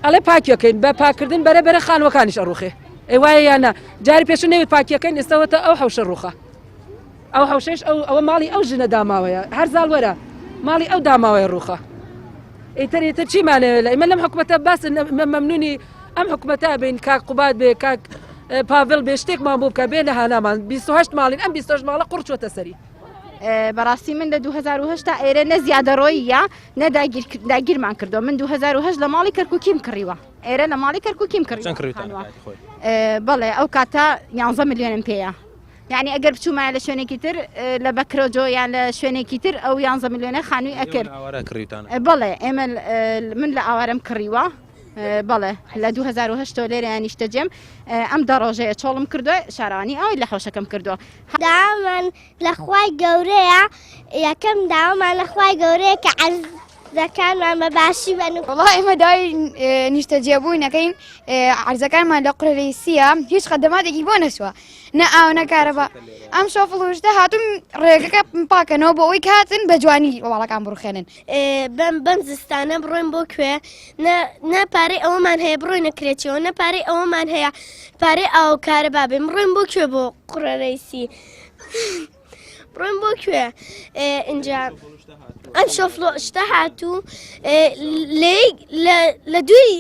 ئەڵێ پاکیەکەین بە پاکردن بەرەبەرە خانوەکانیش ئەڕوخێ ئەی وایە یانە جاری پێش نەوێت پاکیەکەین ئێستاوەتە ئەو حەوشە ڕوخە ئەو حەوشەش ئەوە ماڵی ئەو ژنە داماوەیە هەر زاڵ وەرە ماڵی ئەو داماوەیە ڕوخە ئیتر چیمانەوێت لە ئێمە لەم حکومەتە باس مەمنونی ئەم حکومەتە بین کاک قوبات بێ کاک پاڤڵ بێ شتێکمان بوو بکە بێ لە هانامان 28 ماڵین ئەم 28 ماڵە قوڕچوەتە سەری بەڕاستی من لە 2010 تا ئێرە نە زیادەڕۆیە نە داگیرمان کردو من 2010 لە ماڵی کەرکووکیم کڕیوە ئێرە لە ماڵی کەرکووکیم کردووە بەڵێ ئەو کاتە 11 میلیۆنم پێیە یعنی ئەگەر بچوومایە لە شوێنێکی تر لە بەکرۆجۆ یان لە شوێنێکی تر ئەو 11 میلیۆنە خانووی ئەکرد بەڵێ ئێمە من لە ئاوارم کڕیوە بەڵێ لە 2010 لێرە نیشتەجێم ئەم دەڕۆژەیە چۆڵم کردووە شارانی ئەوی لە حەوشەکەم کردووە داوامان لەخوای گەورەیە یەکەم داوامان لەخوای گەورەیە کە عەرزەکانمان بەباشی بن وڵای ئێمە داوای نیشتەجێبووینەکەین عەرزەکانمان لە قورەرەیسیە هیچ خەدەماتێکی بۆ نەچووە نە ئاو نە کارەبا ئەم شۆفڵوشتە هاتوون ڕێگەکە پاکەنەوە بۆ ئەوی کاتن بە جوانی وڵاکان بڕوخێنن بەم زستانە بڕۆین بۆ کوێ نە پارەی ئەوەمان هەیە بڕۆینە کرێچەوە نە پارەی ئەوەمان هەیە پارەی ئاو کارەبا بێ بڕۆین بۆ کوێ بۆ قورەرەیسی بڕۆین بۆ کوێ اینجا ئەم شۆفڵۆشتە هاتوو لە دوی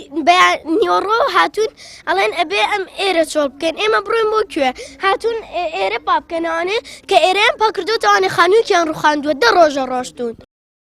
نیۆڕۆ هاتوون ئەڵێن ئەبێ ئەم ئێرە چۆڵ بکەین ئێمە بڕۆین بۆ کوێ هاتوون ئێرە پاپکەنەوانێ کە ئێرەیان پاکردوتەوانێ خانوویان ڕوخاندووە 10 ڕۆژە ڕۆشتون